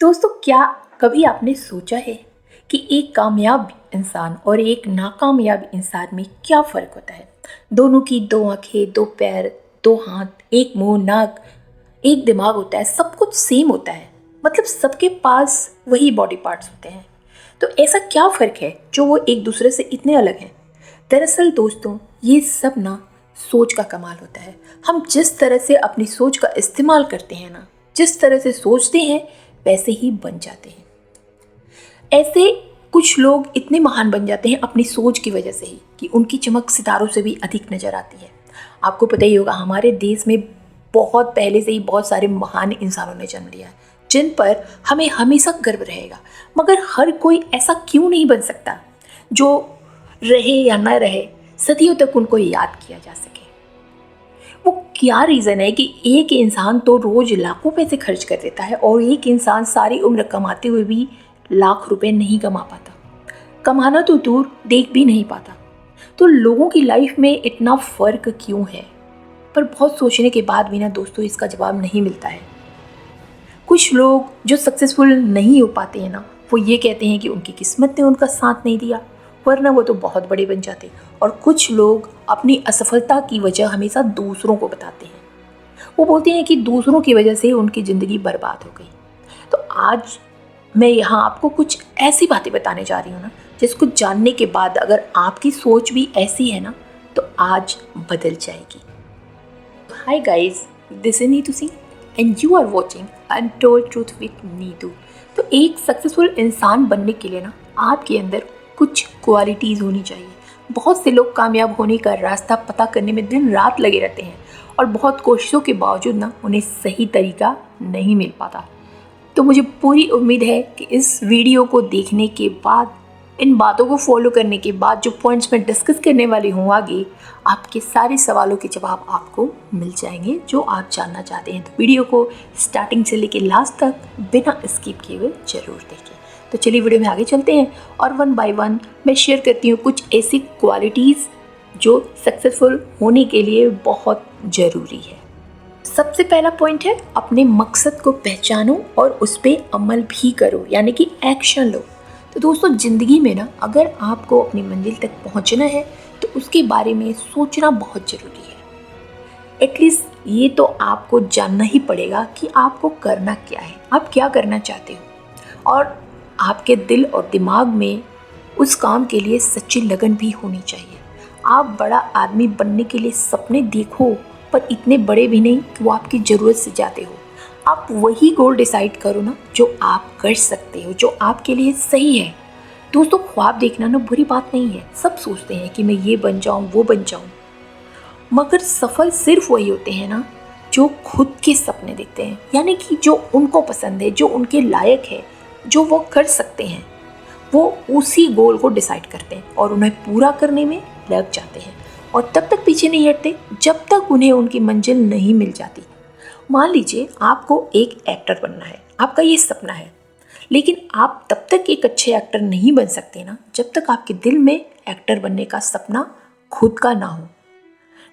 दोस्तों, क्या कभी आपने सोचा है कि एक कामयाब इंसान और एक नाकामयाब इंसान में क्या फ़र्क होता है? दोनों की दो आँखें, दो पैर, दो हाथ, एक मुँह, नाक, एक दिमाग होता है, सब कुछ सेम होता है। मतलब सबके पास वही बॉडी पार्ट्स होते हैं। तो ऐसा क्या फ़र्क है जो वो एक दूसरे से इतने अलग हैं? दरअसल दोस्तों, ये सब ना सोच का कमाल होता है। हम जिस तरह से अपनी सोच का इस्तेमाल करते हैं ना, जिस तरह से सोचते हैं वैसे ही बन जाते हैं। ऐसे कुछ लोग इतने महान बन जाते हैं अपनी सोच की वजह से ही कि उनकी चमक सितारों से भी अधिक नज़र आती है। आपको पता ही होगा, हमारे देश में बहुत पहले से ही बहुत सारे महान इंसानों ने जन्म लिया है जिन पर हमें हमेशा गर्व रहेगा। मगर हर कोई ऐसा क्यों नहीं बन सकता जो रहे या न रहे, सदियों तक उनको याद किया जा सके? वो क्या रीज़न है कि एक इंसान तो रोज़ लाखों पैसे खर्च कर देता है और एक इंसान सारी उम्र कमाते हुए भी लाख रुपए नहीं कमा पाता, कमाना तो दूर देख भी नहीं पाता। तो लोगों की लाइफ में इतना फ़र्क क्यों है? पर बहुत सोचने के बाद भी ना दोस्तों, इसका जवाब नहीं मिलता है। कुछ लोग जो सक्सेसफुल नहीं हो पाते हैं ना, वो ये कहते हैं कि उनकी किस्मत ने उनका साथ नहीं दिया, वरना वो तो बहुत बड़े बन जाते। और कुछ लोग अपनी असफलता की वजह हमेशा दूसरों को बताते हैं। वो बोलते हैं कि दूसरों की वजह से उनकी ज़िंदगी बर्बाद हो गई। तो आज मैं यहाँ आपको कुछ ऐसी बातें बताने जा रही हूँ ना, जिसको जानने के बाद अगर आपकी सोच भी ऐसी है ना, तो आज बदल जाएगी। Hi guys, this is Neetu Singh and you are watching untold truth with Neetu. तो एक सक्सेसफुल इंसान बनने के लिए ना आपके अंदर कुछ क्वालिटीज़ होनी चाहिए। बहुत से लोग कामयाब होने का रास्ता पता करने में दिन रात लगे रहते हैं और बहुत कोशिशों के बावजूद ना उन्हें सही तरीका नहीं मिल पाता। तो मुझे पूरी उम्मीद है कि इस वीडियो को देखने के बाद, इन बातों को फॉलो करने के बाद जो पॉइंट्स मैं डिस्कस करने वाली हूँ आगे, आपके सारे सवालों के जवाब आपको मिल जाएंगे जो आप जानना चाहते हैं। तो वीडियो को स्टार्टिंग से लेकर लास्ट तक बिना स्किप किए हुए ज़रूर देखें। तो चलिए वीडियो में आगे चलते हैं और वन बाय वन मैं शेयर करती हूँ कुछ ऐसी क्वालिटीज़ जो सक्सेसफुल होने के लिए बहुत ज़रूरी है। सबसे पहला पॉइंट है, अपने मकसद को पहचानो और उस पर अमल भी करो, यानी कि एक्शन लो। तो दोस्तों, ज़िंदगी में ना अगर आपको अपनी मंजिल तक पहुंचना है तो उसके बारे में सोचना बहुत ज़रूरी है। एटलीस्ट ये तो आपको जानना ही पड़ेगा कि आपको करना क्या है, आप क्या करना चाहते हो, और आपके दिल और दिमाग में उस काम के लिए सच्ची लगन भी होनी चाहिए। आप बड़ा आदमी बनने के लिए सपने देखो, पर इतने बड़े भी नहीं कि वो आपकी ज़रूरत से ज़्यादा हो। आप वही गोल डिसाइड करो ना जो आप कर सकते हो, जो आपके लिए सही है। दोस्तों, ख्वाब देखना ना बुरी बात नहीं है। सब सोचते हैं कि मैं ये बन जाऊं, वो बन जाऊं, मगर सफल सिर्फ वही होते हैं ना जो खुद के सपने देखते हैं, यानी कि जो उनको पसंद है, जो उनके लायक है, जो वो कर सकते हैं। वो उसी गोल को डिसाइड करते हैं और उन्हें पूरा करने में लग जाते हैं और तब तक पीछे नहीं हटते जब तक उन्हें उनकी मंजिल नहीं मिल जाती। मान लीजिए आपको एक एक्टर बनना है, आपका ये सपना है, लेकिन आप तब तक एक अच्छे एक्टर नहीं बन सकते ना जब तक आपके दिल में एक्टर बनने का सपना खुद का ना हो।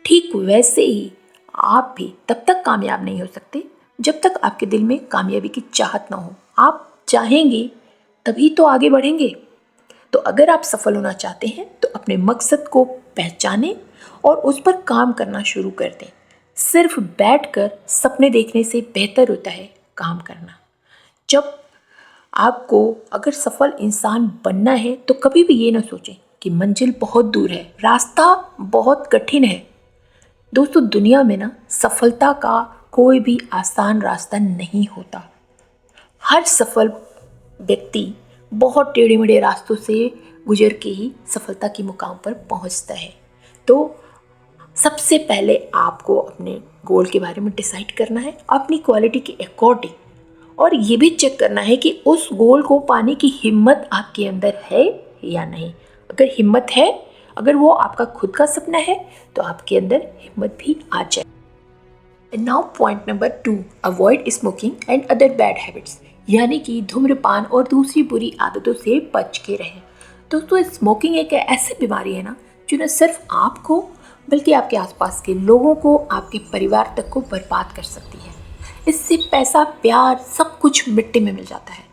ठीक वैसे ही आप भी तब तक कामयाब नहीं हो सकते जब तक आपके दिल में कामयाबी की चाहत ना हो। आप चाहेंगे तभी तो आगे बढ़ेंगे। तो अगर आप सफल होना चाहते हैं तो अपने मकसद को पहचानें और उस पर काम करना शुरू कर दें। सिर्फ बैठकर सपने देखने से बेहतर होता है काम करना। जब आपको अगर सफल इंसान बनना है तो कभी भी ये ना सोचें कि मंजिल बहुत दूर है, रास्ता बहुत कठिन है। दोस्तों, दुनिया में ना सफलता का कोई भी आसान रास्ता नहीं होता। हर सफल व्यक्ति बहुत टेढ़े मेढ़े रास्तों से गुजर के ही सफलता के मुकाम पर पहुंचता है। तो सबसे पहले आपको अपने गोल के बारे में डिसाइड करना है अपनी क्वालिटी के अकॉर्डिंग, और ये भी चेक करना है कि उस गोल को पाने की हिम्मत आपके अंदर है या नहीं। अगर हिम्मत है, अगर वो आपका खुद का सपना है, तो आपके अंदर हिम्मत भी आ जाए। Now point number 2, avoid smoking and other bad habits, यानी कि धूम्रपान और दूसरी बुरी आदतों से बच के रहें। दोस्तों, स्मोकिंग एक ऐसी बीमारी है ना जो न सिर्फ आपको बल्कि आपके आसपास के लोगों को, आपके परिवार तक को बर्बाद कर सकती है। इससे पैसा, प्यार, सब कुछ मिट्टी में मिल जाता है।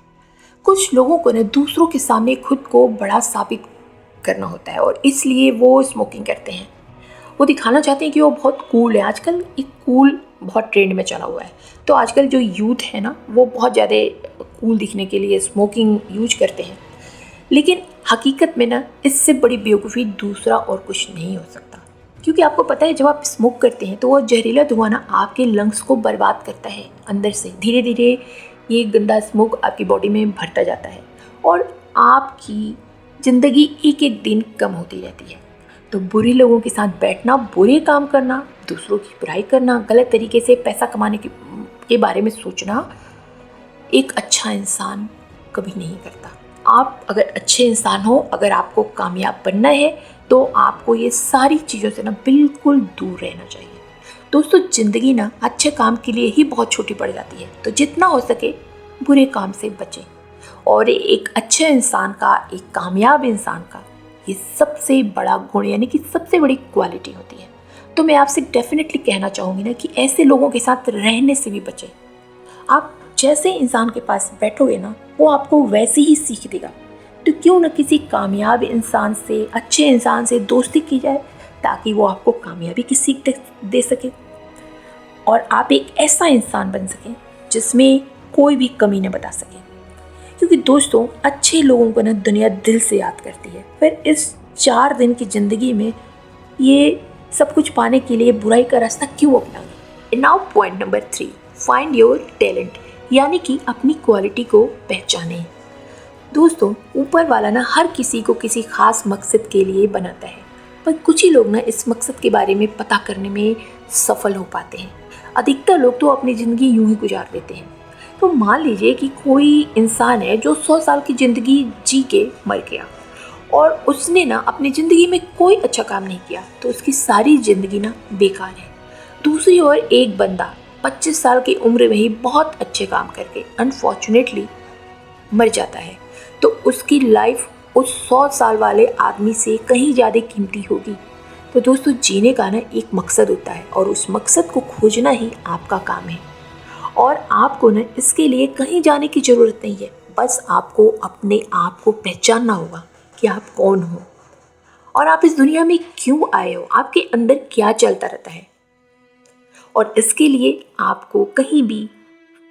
कुछ लोगों को ना दूसरों के सामने खुद को बड़ा साबित करना होता है और इसलिए वो स्मोकिंग करते हैं। वो दिखाना चाहते हैं कि वो बहुत कूल है। आजकल एक कूल बहुत ट्रेंड में चला हुआ है, तो आजकल जो यूथ है ना वो बहुत ज़्यादा कूल दिखने के लिए स्मोकिंग यूज करते हैं। लेकिन हकीकत में ना इससे बड़ी बेवकूफ़ी दूसरा और कुछ नहीं हो सकता, क्योंकि आपको पता है जब आप स्मोक करते हैं तो वो जहरीला धुआं ना आपके लंग्स को बर्बाद करता है अंदर से। धीरे धीरे ये गंदा स्मोक आपकी बॉडी में भरता जाता है और आपकी ज़िंदगी एक एक दिन कम होती रहती है। तो बुरे लोगों के साथ बैठना, बुरे काम करना, दूसरों की बुराई करना, गलत तरीके से पैसा कमाने के बारे में सोचना एक अच्छा इंसान कभी नहीं करता। आप अगर अच्छे इंसान हो, अगर आपको कामयाब बनना है तो आपको ये सारी चीज़ों से ना बिल्कुल दूर रहना चाहिए। दोस्तों, ज़िंदगी ना अच्छे काम के लिए ही बहुत छोटी पड़ जाती है, तो जितना हो सके बुरे काम से बचें। और एक अच्छे इंसान का, एक कामयाब इंसान का ये सबसे बड़ा गुण यानी कि सबसे बड़ी क्वालिटी होती है। तो मैं आपसे डेफिनेटली कहना चाहूँगी ना कि ऐसे लोगों के साथ रहने से भी बचें। आप जैसे इंसान के पास बैठोगे ना वो आपको वैसे ही सीख देगा। तो क्यों न किसी कामयाब इंसान से, अच्छे इंसान से दोस्ती की जाए ताकि वो आपको कामयाबी की सीख दे सके और आप एक ऐसा इंसान बन सकें जिसमें कोई भी कमी न बता सके। क्योंकि दोस्तों, अच्छे लोगों को ना दुनिया दिल से याद करती है। फिर इस 4 दिन की ज़िंदगी में ये सब कुछ पाने के लिए बुराई का रास्ता क्यों अपनाएं। Now point number 3, find your talent, यानी कि अपनी क्वालिटी को पहचानें। दोस्तों, ऊपर वाला ना हर किसी को किसी खास मकसद के लिए बनाता है, पर कुछ ही लोग ना इस मकसद के बारे में पता करने में सफल हो पाते हैं। अधिकतर लोग तो अपनी ज़िंदगी यूं ही गुजार देते हैं। तो मान लीजिए कि कोई इंसान है जो 100 साल की ज़िंदगी जी के मर गया और उसने ना अपनी ज़िंदगी में कोई अच्छा काम नहीं किया, तो उसकी सारी ज़िंदगी ना बेकार है। दूसरी ओर एक बंदा 25 साल की उम्र में ही बहुत अच्छे काम करके अनफॉर्चुनेटली मर जाता है, तो उसकी लाइफ उस 100 साल वाले आदमी से कहीं ज़्यादा कीमती होगी। तो दोस्तों, जीने का ना एक मकसद होता है और उस मकसद को खोजना ही आपका काम है और आपको ना इसके लिए कहीं जाने की ज़रूरत नहीं है। बस आपको अपने आप को पहचानना होगा कि आप कौन हो और आप इस दुनिया में क्यों आए हो, आपके अंदर क्या चलता रहता है। और इसके लिए आपको कहीं भी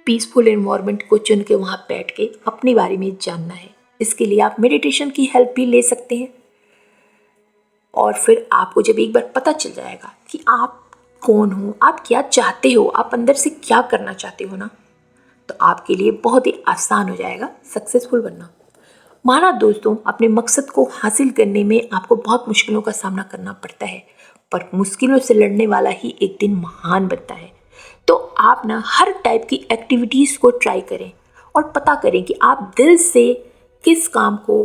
पीसफुल एनवायरनमेंट को चुन के वहाँ बैठ के अपने बारे में जानना है। इसके लिए आप मेडिटेशन की हेल्प भी ले सकते हैं और फिर आपको जब एक बार पता चल जाएगा कि आप कौन हो, आप क्या चाहते हो, आप अंदर से क्या करना चाहते हो ना, तो आपके लिए बहुत ही आसान हो जाएगा सक्सेसफुल बनना। माना दोस्तों, अपने मकसद को हासिल करने में आपको बहुत मुश्किलों का सामना करना पड़ता है, पर मुश्किलों से लड़ने वाला ही एक दिन महान बनता है। तो आप ना हर टाइप की एक्टिविटीज़ को ट्राई करें और पता करें कि आप दिल से किस काम को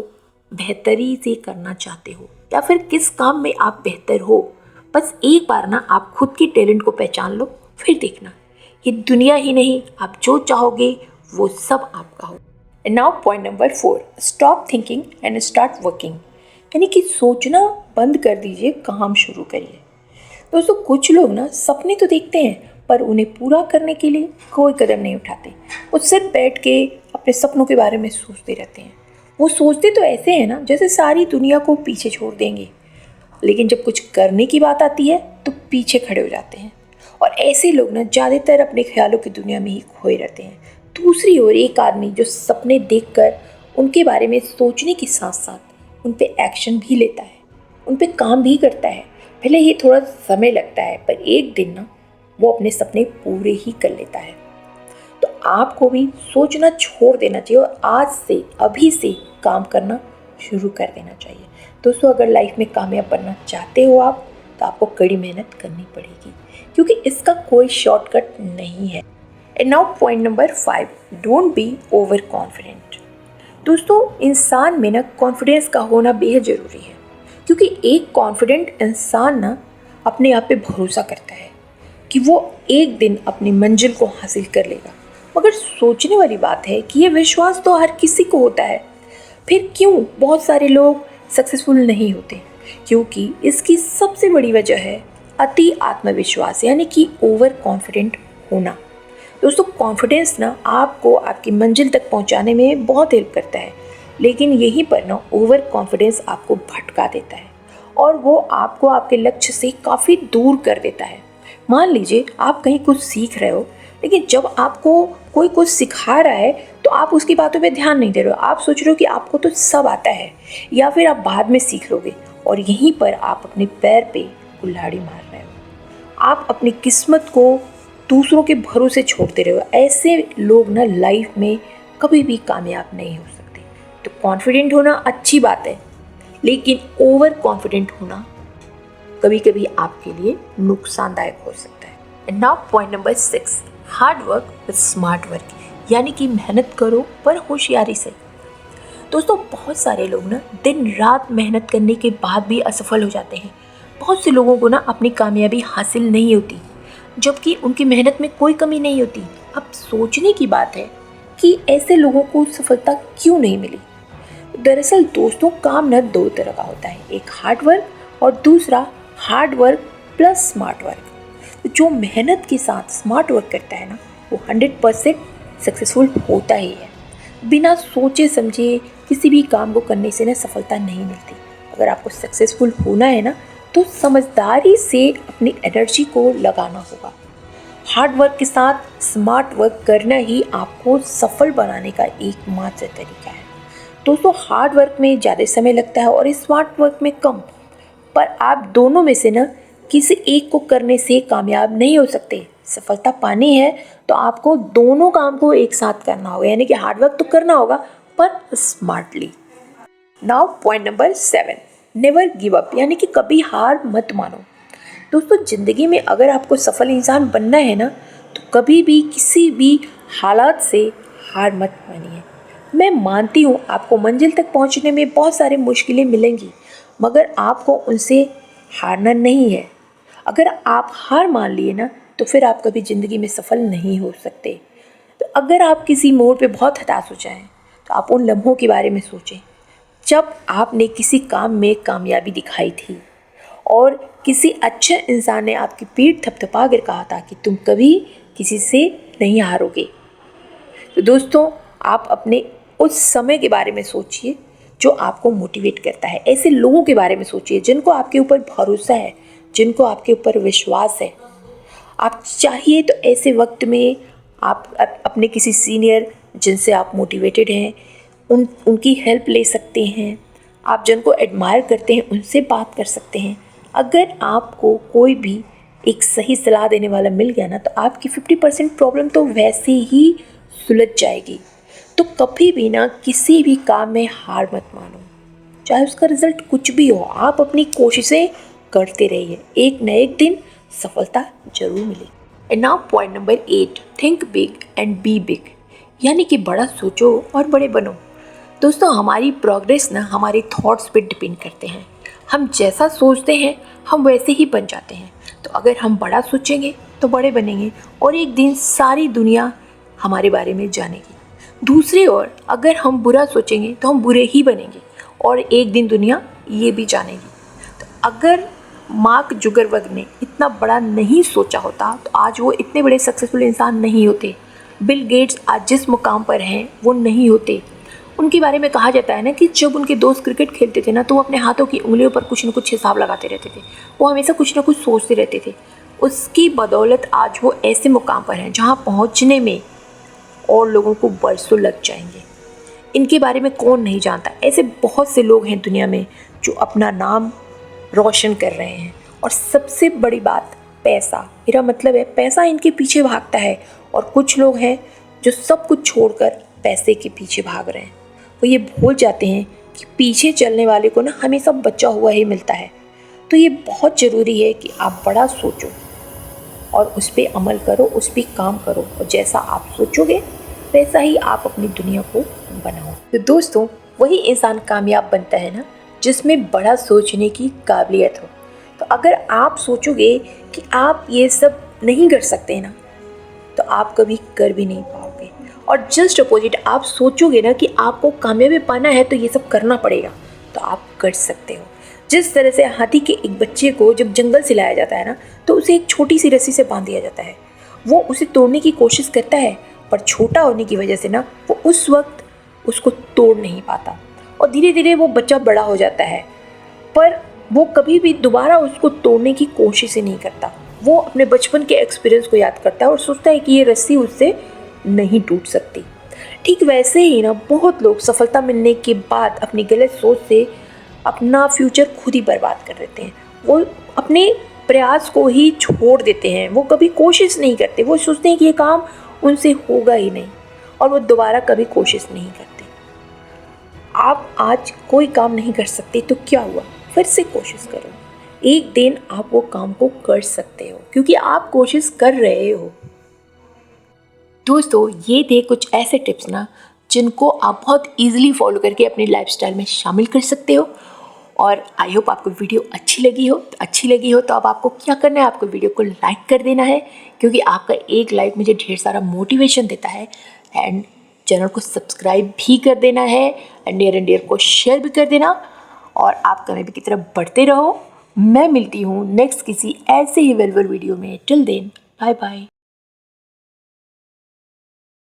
बेहतरी से करना चाहते हो या फिर किस काम में आप बेहतर हो। बस एक बार ना आप खुद की टैलेंट को पहचान लो, फिर देखना ये दुनिया ही नहीं, आप जो चाहोगे वो सब आपका हो। And now point number 4, stop thinking and start working, यानी कि सोचना बंद कर दीजिए, काम शुरू करिए। दोस्तों, कुछ लोग ना सपने तो देखते हैं पर उन्हें पूरा करने के लिए कोई कदम नहीं उठाते। वो सिर्फ बैठ के अपने सपनों के बारे में सोचते रहते हैं। वो सोचते तो ऐसे हैं ना जैसे सारी दुनिया को पीछे छोड़ देंगे, लेकिन जब कुछ करने की बात आती है तो पीछे खड़े हो जाते हैं। और ऐसे लोग ना ज़्यादातर अपने ख्यालों की दुनिया में ही खोए रहते हैं। दूसरी ओर एक आदमी जो सपने देखकर उनके बारे में सोचने के साथ साथ उन पे एक्शन भी लेता है, उन पे काम भी करता है, भले ही थोड़ा समय लगता है पर एक दिन ना वो अपने सपने पूरे ही कर लेता है। तो आपको भी सोचना छोड़ देना चाहिए और आज से, अभी से काम करना शुरू कर देना चाहिए। दोस्तों, अगर लाइफ में कामयाब बनना चाहते हो आप, तो आपको कड़ी मेहनत करनी पड़ेगी, क्योंकि इसका कोई शॉर्टकट नहीं है। And now point number 5, don't be over confident. दोस्तों, इंसान में ना कॉन्फिडेंस का होना बेहद ज़रूरी है, क्योंकि एक कॉन्फिडेंट इंसान ना अपने आप पे भरोसा करता है कि वो एक दिन अपनी मंजिल को हासिल कर लेगा। मगर सोचने वाली बात है कि ये विश्वास तो हर किसी को होता है, फिर क्यों बहुत सारे लोग सक्सेसफुल नहीं होते? क्योंकि इसकी सबसे बड़ी वजह है अति आत्मविश्वास, यानी कि ओवर कॉन्फिडेंट होना। दोस्तों कॉन्फिडेंस ना आपको आपकी मंजिल तक पहुंचाने में बहुत हेल्प करता है, लेकिन यहीं पर ना ओवर कॉन्फिडेंस आपको भटका देता है और वो आपको आपके लक्ष्य से काफ़ी दूर कर देता है। मान लीजिए आप कहीं कुछ सीख रहे हो, लेकिन जब आपको कोई कुछ सिखा रहा है तो आप उसकी बातों पे ध्यान नहीं दे रहे हो। आप सोच रहे हो कि आपको तो सब आता है या फिर आप बाद में सीख लोगे, और यहीं पर आप अपने पैर पे कुल्हाड़ी मार रहे हो। आप अपनी किस्मत को दूसरों के भरोसे छोड़ते रहे हो। ऐसे लोग ना लाइफ में कभी भी कामयाब नहीं हो सकते। तो कॉन्फिडेंट होना अच्छी बात है, लेकिन ओवर कॉन्फिडेंट होना कभी कभी आपके लिए नुकसानदायक हो सकता है। And now point number 6, hard work with smart work, यानी कि मेहनत करो पर होशियारी से। दोस्तों बहुत सारे लोग ना दिन रात मेहनत करने के बाद भी असफल हो जाते हैं। बहुत से लोगों को ना अपनी कामयाबी हासिल नहीं होती, जबकि उनकी मेहनत में कोई कमी नहीं होती। अब सोचने की बात है कि ऐसे लोगों को सफलता क्यों नहीं मिली। दरअसल दोस्तों काम ना दो तरह का होता है, एक हार्ड वर्क और दूसरा hard work plus smart work. जो मेहनत के साथ स्मार्ट वर्क करता है ना, वो 100% सक्सेसफुल होता ही है। बिना सोचे समझे किसी भी काम को करने से ना सफलता नहीं मिलती। अगर आपको सक्सेसफुल होना है ना, तो समझदारी से अपनी एनर्जी को लगाना होगा। हार्ड वर्क के साथ स्मार्ट वर्क करना ही आपको सफल बनाने का एकमात्र तरीका है। दोस्तों हार्ड वर्क में ज़्यादा समय लगता है और स्मार्ट वर्क में कम, पर आप दोनों में से ना किसी एक को करने से कामयाब नहीं हो सकते। सफलता पानी है तो आपको दोनों काम को एक साथ करना होगा, यानी कि हार्ड वर्क तो करना होगा पर smartly. Now point number 7, never give up, यानी कि कभी हार मत मानो। दोस्तों ज़िंदगी में अगर आपको सफल इंसान बनना है ना, तो कभी भी किसी भी हालात से हार मत मानिए। मैं मानती हूँ आपको मंजिल तक पहुँचने में बहुत सारी मुश्किलें मिलेंगी, मगर आपको उनसे हारना नहीं है। अगर आप हार मान लिए ना, तो फिर आप कभी ज़िंदगी में सफल नहीं हो सकते। तो अगर आप किसी मोड़ पे बहुत हताश हो जाएं, तो आप उन लम्हों के बारे में सोचें जब आपने किसी काम में कामयाबी दिखाई थी और किसी अच्छे इंसान ने आपकी पीठ थपथपा कर कहा था कि तुम कभी किसी से नहीं हारोगे। तो दोस्तों आप अपने उस समय के बारे में सोचिए जो आपको मोटिवेट करता है। ऐसे लोगों के बारे में सोचिए जिनको आपके ऊपर भरोसा है, जिनको आपके ऊपर विश्वास है। आप चाहिए तो ऐसे वक्त में आप अपने किसी सीनियर जिनसे आप मोटिवेटेड हैं उनकी हेल्प ले सकते हैं। आप जिनको एडमायर करते हैं उनसे बात कर सकते हैं। अगर आपको कोई भी एक सही सलाह देने वाला मिल गया ना, तो आपकी 50% प्रॉब्लम तो वैसे ही सुलझ जाएगी। तो कभी भी ना किसी भी काम में हार मत मानो, चाहे उसका रिजल्ट कुछ भी हो। आप अपनी कोशिशें करते रहिए, एक न एक दिन सफलता जरूर मिलेगी। And now point number 8, think big and B big, यानी कि बड़ा सोचो और बड़े बनो। दोस्तों हमारी प्रोग्रेस ना हमारे थॉट्स पे डिपेंड करते हैं। हम जैसा सोचते हैं हम वैसे ही बन जाते हैं। तो अगर हम बड़ा सोचेंगे तो बड़े बनेंगे और एक दिन सारी दुनिया हमारे बारे में जानेगी। दूसरी ओर अगर हम बुरा सोचेंगे तो हम बुरे ही बनेंगे और एक दिन दुनिया ये भी जानेगी। तो अगर मार्क जुकरबर्ग ने इतना बड़ा नहीं सोचा होता तो आज वो इतने बड़े सक्सेसफुल इंसान नहीं होते। बिल गेट्स आज जिस मुकाम पर हैं वो नहीं होते। उनके बारे में कहा जाता है ना कि जब उनके दोस्त क्रिकेट खेलते थे ना, तो वो अपने हाथों की उंगलियों पर कुछ न कुछ हिसाब लगाते रहते थे। वो हमेशा कुछ न कुछ सोचते रहते थे। उसकी बदौलत आज वो ऐसे मुकाम पर हैं जहाँ पहुँचने में और लोगों को बरसों लग जाएंगे। इनके बारे में कौन नहीं जानता। ऐसे बहुत से लोग हैं दुनिया में जो अपना नाम रोशन कर रहे हैं। और सबसे बड़ी बात पैसा, मेरा मतलब है पैसा इनके पीछे भागता है। और कुछ लोग हैं जो सब कुछ छोड़कर पैसे के पीछे भाग रहे हैं। वो ये भूल जाते हैं कि पीछे चलने वाले को ना हमेशा बचा हुआ ही मिलता है। तो ये बहुत ज़रूरी है कि आप बड़ा सोचो और उस पर अमल करो, उस पर काम करो, और जैसा आप सोचोगे वैसा ही आप अपनी दुनिया को बनाओ। तो दोस्तों वही इंसान कामयाब बनता है ना जिसमें बड़ा सोचने की काबिलियत हो। तो अगर आप सोचोगे कि आप ये सब नहीं कर सकते ना, तो आप कभी कर भी नहीं पाओगे। और जस्ट अपोजिट आप सोचोगे ना कि आपको कामयाबी पाना है तो ये सब करना पड़ेगा, तो आप कर सकते हो। जिस तरह से हाथी के एक बच्चे को जब जंगल से लाया जाता है ना, तो उसे एक छोटी सी रस्सी से बांध दिया जाता है वो उसे तोड़ने की कोशिश करता है, पर छोटा होने की वजह से ना वो उस वक्त उसको तोड़ नहीं पाता और धीरे धीरे वो बच्चा बड़ा हो जाता है, पर वो कभी भी दोबारा उसको तोड़ने की कोशिश ही नहीं करता। वो अपने बचपन के एक्सपीरियंस को याद करता है और सोचता है कि ये रस्सी उससे नहीं टूट सकती। ठीक वैसे ही ना बहुत लोग सफलता मिलने के बाद अपनी गलत सोच से अपना फ्यूचर खुद ही बर्बाद कर देते हैं। वो अपने प्रयास को ही छोड़ देते हैं, वो कभी कोशिश नहीं करते। वो सोचते हैं कि ये काम उनसे होगा ही नहीं और वो दोबारा कभी कोशिश नहीं करते। आप आज कोई काम नहीं कर सकते तो क्या हुआ, फिर से कोशिश करो। एक दिन आप वो काम को कर सकते हो क्योंकि आप कोशिश कर रहे हो। दोस्तों, ये थे कुछ ऐसे टिप्स ना जिनको आप बहुत इजीली फॉलो करके अपनी लाइफस्टाइल में शामिल कर सकते हो। और आई होप आपको वीडियो अच्छी लगी हो तो अब आपको क्या करना है, आपको वीडियो को लाइक कर देना है क्योंकि आपका एक लाइक मुझे ढेर सारा मोटिवेशन देता है। एंड चैनल को सब्सक्राइब भी कर देना है एंड नियर एंड डियर को शेयर भी कर देना। और आप कामयाबी की तरफ बढ़ते रहो। मैं मिलती हूँ नेक्स्ट किसी ऐसे ही वेलवेल वीडियो में। Till then, bye bye.